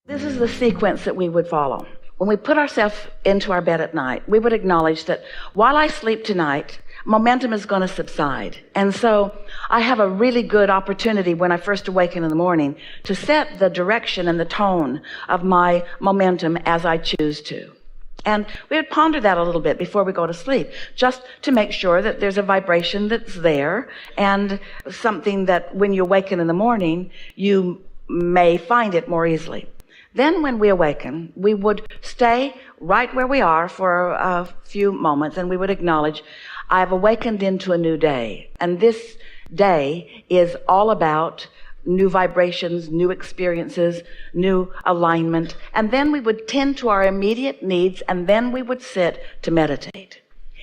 This is the sequence that we would follow. When we put ourselves into our bed at night, we would acknowledge that while I sleep tonight, momentum is going to subside. And so I have a really good opportunity when I first awaken in the morning to set the direction and the tone of my momentum as I choose to. And we would ponder that a little bit before we go to sleep, just to make sure that there's a vibration that's there and something that when you awaken in the morning, you may find it more easily. Then when we awaken, we would stay right where we are for a few moments, and we would acknowledge, I've awakened into a new day. And this day is all about new vibrations, new experiences, new alignment. And then we would tend to our immediate needs, and then we would sit to meditate.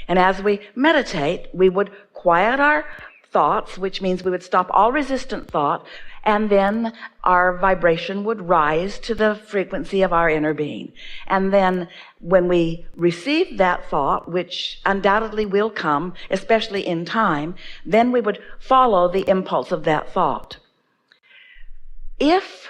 And as we meditate, we would quiet our thoughts, which means we would stop all resistant thought, and then our vibration would rise to the frequency of our inner being. And then when we receive that thought, which undoubtedly will come, especially in time, then we would follow the impulse of that thought. If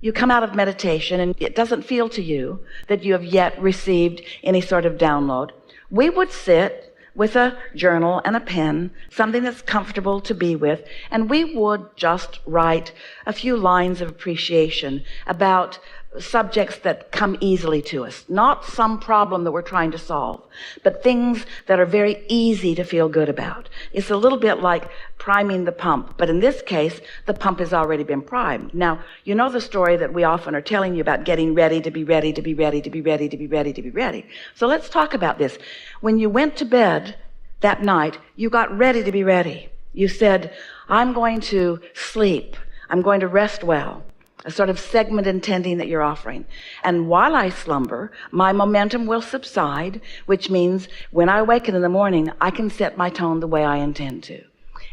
you come out of meditation and it doesn't feel to you that you have yet received any sort of download, we would sit with a journal and a pen, something that's comfortable to be with, and we would just write a few lines of appreciation about subjects that come easily to us. Not some problem that we're trying to solve, but things that are very easy to feel good about. It's a little bit like priming the pump, but in this case, the pump has already been primed. Now, you know the story that we often are telling you about getting ready to be ready, to be ready, to be ready, to be ready, to be ready. So let's talk about this. When you went to bed that night, you got ready to be ready. You said, I'm going to sleep. I'm going to rest well. A sort of segment intending that you're offering. And while I slumber, my momentum will subside, which means when I awaken in the morning, I can set my tone the way I intend to.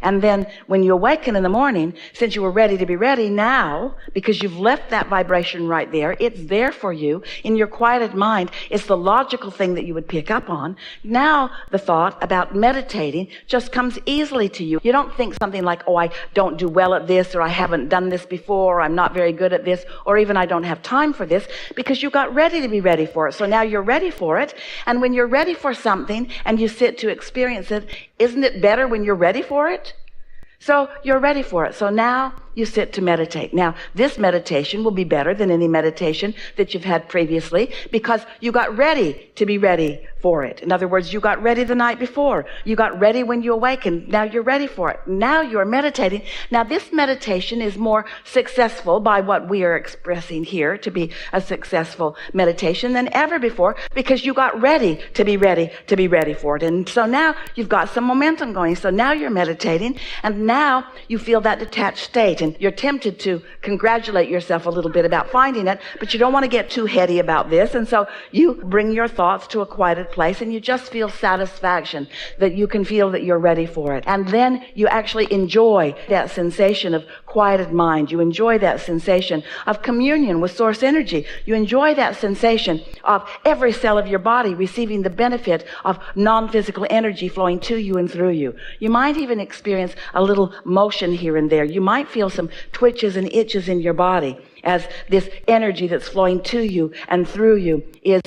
And then when you awaken in the morning, since you were ready to be ready now, because you've left that vibration right there, it's there for you in your quieted mind. It's the logical thing that you would pick up on. Now the thought about meditating just comes easily to you. You don't think something like, oh, I don't do well at this, or I haven't done this before, or I'm not very good at this, or even I don't have time for this, because you got ready to be ready for it. So now you're ready for it. And when you're ready for something and you sit to experience it, isn't it better when you're ready for it? So you're ready for it. So now you sit to meditate. Now, this meditation will be better than any meditation that you've had previously because you got ready to be ready for it. In other words, you got ready the night before. You got ready when you awakened. Now you're ready for it. Now you're meditating. Now this meditation is more successful by what we are expressing here to be a successful meditation than ever before because you got ready to be ready for it. And so now you've got some momentum going. So now you're meditating and now you feel that detached state. And you're tempted to congratulate yourself a little bit about finding it, but you don't want to get too heady about this. And so you bring your thoughts to a quieted place and you just feel satisfaction that you can feel that you're ready for it. And then you actually enjoy that sensation of quieted mind. You enjoy that sensation of communion with source energy. You enjoy that sensation of every cell of your body receiving the benefit of non-physical energy flowing to you and through you. You might even experience a little motion here and there. You might feel some twitches and itches in your body as this energy that's flowing to you and through you is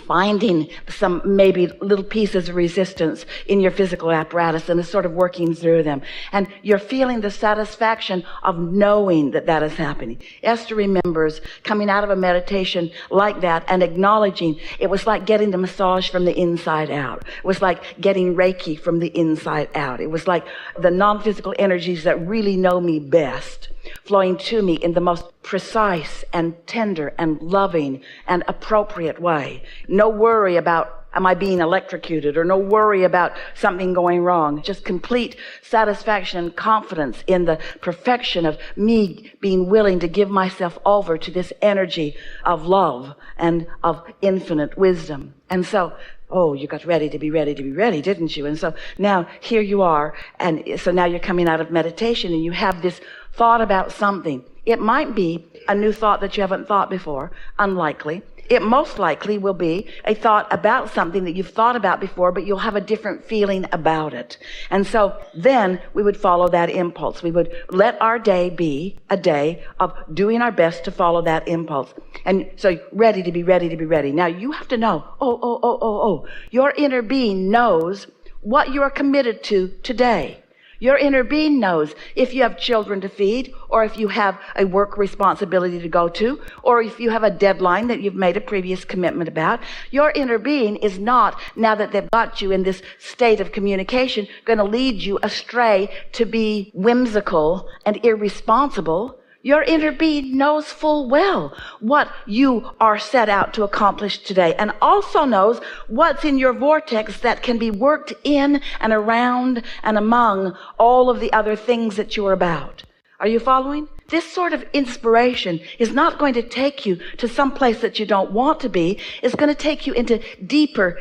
finding some maybe little pieces of resistance in your physical apparatus and is sort of working through them. And you're feeling the satisfaction of knowing that that is happening. Esther remembers coming out of a meditation like that and acknowledging it was like getting the massage from the inside out. It was like getting Reiki from the inside out. It was like the non-physical energies that really know me best flowing to me in the most precise and tender and loving and appropriate way. No worry about am I being electrocuted or no worry about something going wrong. Just complete satisfaction and confidence in the perfection of me being willing to give myself over to this energy of love and of infinite wisdom. And so oh, you got ready to be ready, didn't you? And so now here you are. And so now you're coming out of meditation and you have this thought about something. It might be a new thought that you haven't thought before, unlikely. It most likely will be a thought about something that you've thought about before, but you'll have a different feeling about it. And so then we would follow that impulse. We would let our day be a day of doing our best to follow that impulse. And so ready to be ready to be ready. Now you have to know, your inner being knows what you are committed to today. Your inner being knows if you have children to feed, or if you have a work responsibility to go to, or if you have a deadline that you've made a previous commitment about. Your inner being is not, now that they've got you in this state of communication, going to lead you astray to be whimsical and irresponsible. Your inner being knows full well what you are set out to accomplish today, and also knows what's in your vortex that can be worked in and around and among all of the other things that you're about. Are you following? This sort of inspiration is not going to take you to some place that you don't want to be. It's going to take you into deeper,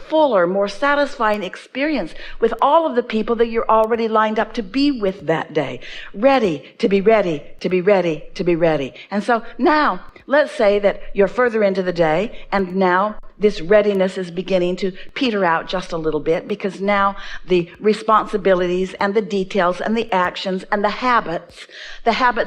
fuller, more satisfying experience with all of the people that you're already lined up to be with that day. Ready to be ready, to be ready, to be ready. And so now, let's say that you're further into the day, and now this readiness is beginning to peter out just a little bit, because now the responsibilities and the details and the actions and the habits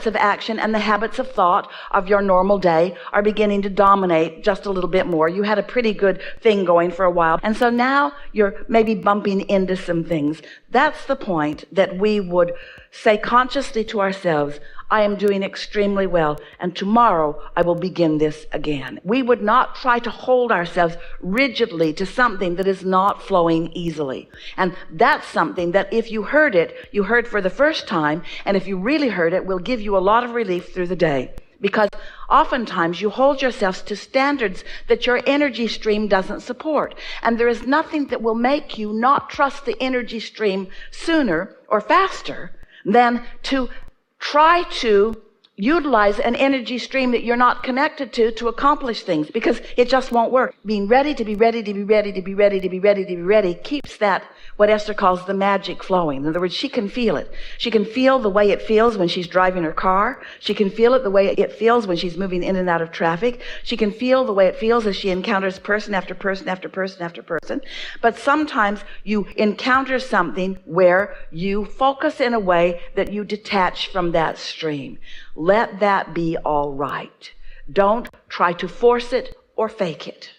of action and the habits of thought of your normal day are beginning to dominate just a little bit more. You had a pretty good thing going for a while, and so now you're maybe bumping into some things. That's the point that we would say consciously to ourselves, I am doing extremely well, and tomorrow I will begin this again. We would not try to hold ourselves rigidly to something that is not flowing easily. And that's something that if you heard it, you heard for the first time, and if you really heard it, will give you a lot of relief through the day. Because oftentimes you hold yourselves to standards that your energy stream doesn't support. And there is nothing that will make you not trust the energy stream sooner or faster than to try to utilize an energy stream that you're not connected to accomplish things, because it just won't work. Being ready to be ready to be ready to be ready to be ready to be ready keeps that, what Esther calls the magic, flowing. In other words, she can feel it. She can feel the way it feels when she's driving her car. She can feel it the way it feels when she's moving in and out of traffic. She can feel the way it feels as she encounters person after person after person after person. But sometimes you encounter something where you focus in a way that you detach from that stream. Let that be all right. Don't try to force it or fake it.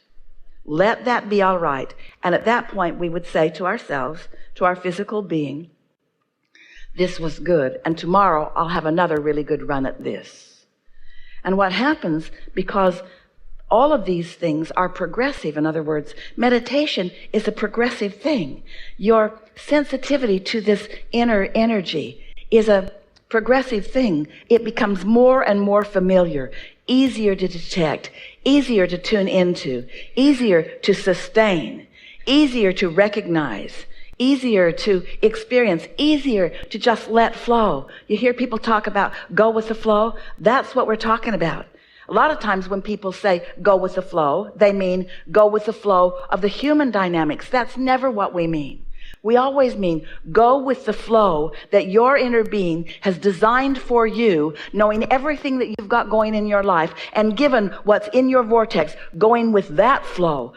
Let that be all right. And at that point, we would say to ourselves, to our physical being, this was good, and tomorrow I'll have another really good run at this. And what happens, because all of these things are progressive, in other words, meditation is a progressive thing. Your sensitivity to this inner energy is a progressive thing. It becomes more and more familiar, easier to detect, easier to tune into, easier to sustain, easier to recognize, easier to experience, easier to just let flow. You hear people talk about go with the flow. That's what we're talking about. A lot of times when people say go with the flow, they mean go with the flow of the human dynamics. That's never what we mean. We always mean go with the flow that your inner being has designed for you, knowing everything that you've got going in your life, and given what's in your vortex, going with that flow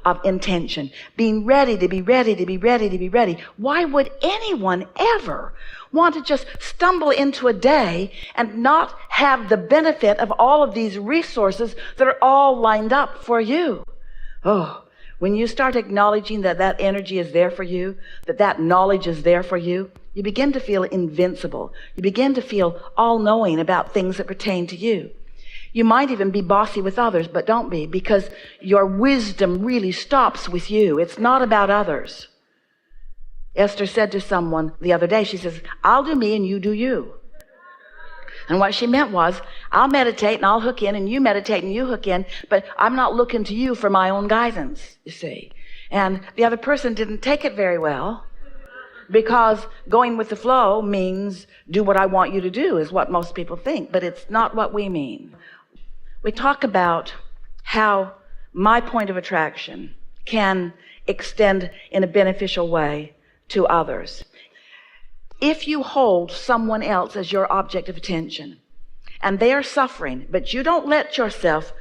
of intention, being ready to be ready to be ready to be ready. Why would anyone ever want to just stumble into a day and not have the benefit of all of these resources that are all lined up for you? When you start acknowledging that that energy is there for you, that that knowledge is there for you, you begin to feel invincible. You begin to feel all-knowing about things that pertain to you. You might even be bossy with others, but don't be, because your wisdom really stops with you. It's not about others. Esther said to someone the other day, she says, I'll do me and you do you. And what she meant was, I'll meditate and I'll hook in, and you meditate and you hook in, but I'm not looking to you for my own guidance, you see. And the other person didn't take it very well, because going with the flow means do what I want you to do, is what most people think, but it's not what we mean. We talk about how my point of attraction can extend in a beneficial way to others. If you hold someone else as your object of attention, and they are suffering, but you don't let yourself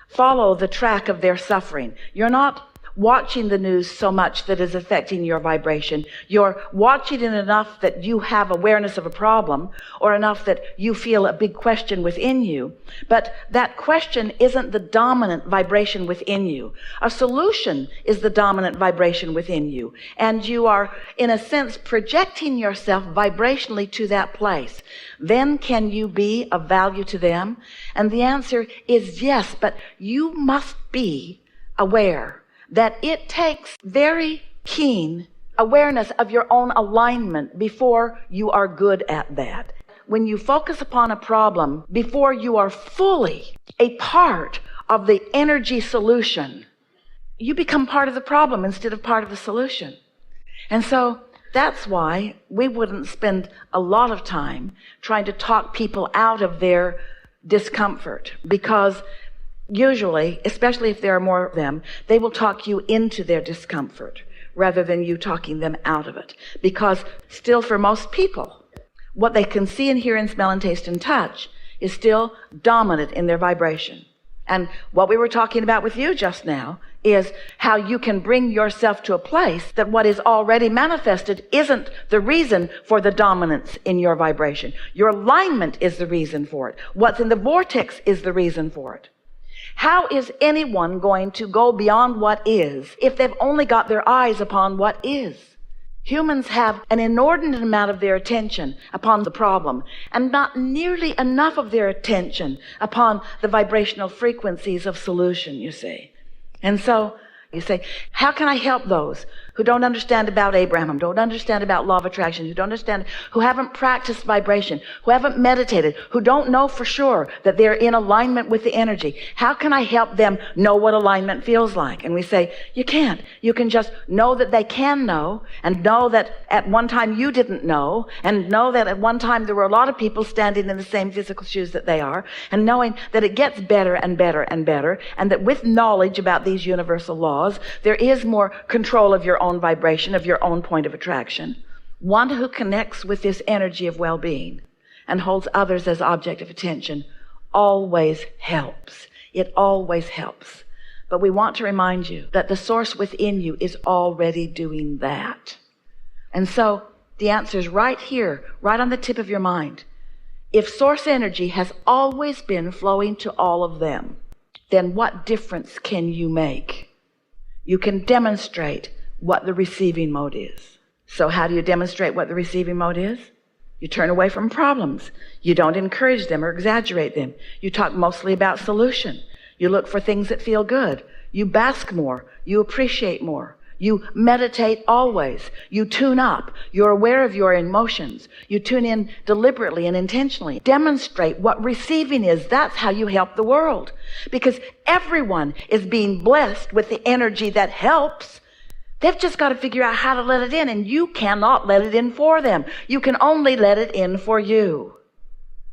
follow the track of their suffering. You're not watching the news so much that is affecting your vibration. You're watching it enough that you have awareness of a problem, or enough that you feel a big question within you. But that question isn't the dominant vibration within you. A solution is the dominant vibration within you. And you are, in a sense, projecting yourself vibrationally to that place. Then can you be of value to them? And the answer is yes, but you must be aware that it takes very keen awareness of your own alignment before you are good at that. When you focus upon a problem before you are fully a part of the energy solution, you become part of the problem instead of part of the solution. And so that's why we wouldn't spend a lot of time trying to talk people out of their discomfort, because usually, especially if there are more of them, they will talk you into their discomfort rather than you talking them out of it. Because still, for most people, what they can see and hear and smell and taste and touch is still dominant in their vibration. And what we were talking about with you just now is how you can bring yourself to a place that what is already manifested isn't the reason for the dominance in your vibration. Your alignment is the reason for it. What's in the vortex is the reason for it. How is anyone going to go beyond what is if they've only got their eyes upon what is? Humans have an inordinate amount of their attention upon the problem, and not nearly enough of their attention upon the vibrational frequencies of solution, you see. And so you say, how can I help those who don't understand about Abraham, don't understand about law of attraction, who don't understand, who haven't practiced vibration, who haven't meditated, who don't know for sure that they're in alignment with the energy? How can I help them know what alignment feels like? And we say, you can't. You can just know that they can know, and know that at one time you didn't know, and know that at one time there were a lot of people standing in the same physical shoes that they are, and knowing that it gets better and better and better, and that with knowledge about these universal laws, there is more control of your own vibration, of your own point of attraction. One who connects with this energy of well-being and holds others as object of attention always helps. It always helps. But we want to remind you that the source within you is already doing that. And so the answer is right here, right on the tip of your mind. If source energy has always been flowing to all of them, then what difference can you make? You can demonstrate what the receiving mode is. So how do you demonstrate what the receiving mode is? You turn away from problems. You don't encourage them or exaggerate them. You talk mostly about solution. You look for things that feel good. You bask more. You appreciate more. You meditate always. You tune up. You're aware of your emotions. You tune in deliberately and intentionally. Demonstrate what receiving is. That's how you help the world. Because everyone is being blessed with the energy that helps. They've just got to figure out how to let it in, and you cannot let it in for them. You can only let it in for you.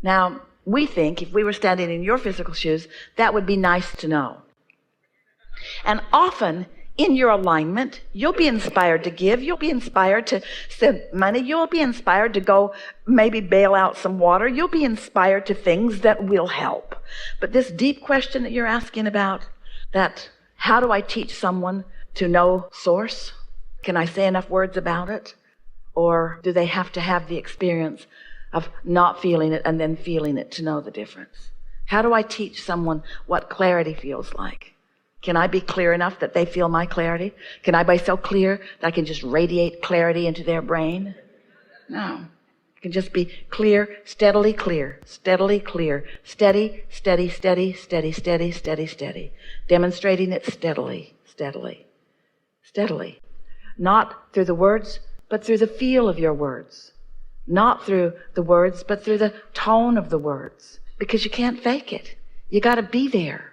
Now, we think if we were standing in your physical shoes, that would be nice to know. And often, in your alignment, you'll be inspired to give. You'll be inspired to send money. You'll be inspired to go maybe bail out some water. You'll be inspired to things that will help. But this deep question that you're asking about, that how do I teach someone to know source? Can I say enough words about it? Or do they have to have the experience of not feeling it and then feeling it to know the difference? How do I teach someone what clarity feels like? Can I be clear enough that they feel my clarity? Can I be so clear that I can just radiate clarity into their brain? No. It can just be clear, steadily clear, steadily clear, steady, steady, steady, steady, steady, steady, steady. Demonstrating it steadily, steadily, steadily. Not through the words, but through the feel of your words. Not through the words, but through the tone of the words. Because you can't fake it. You got to be there.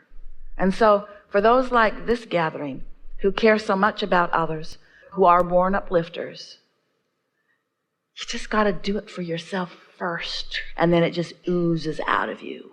And so, for those like this gathering who care so much about others, who are born uplifters, you just got to do it for yourself first, and then it just oozes out of you.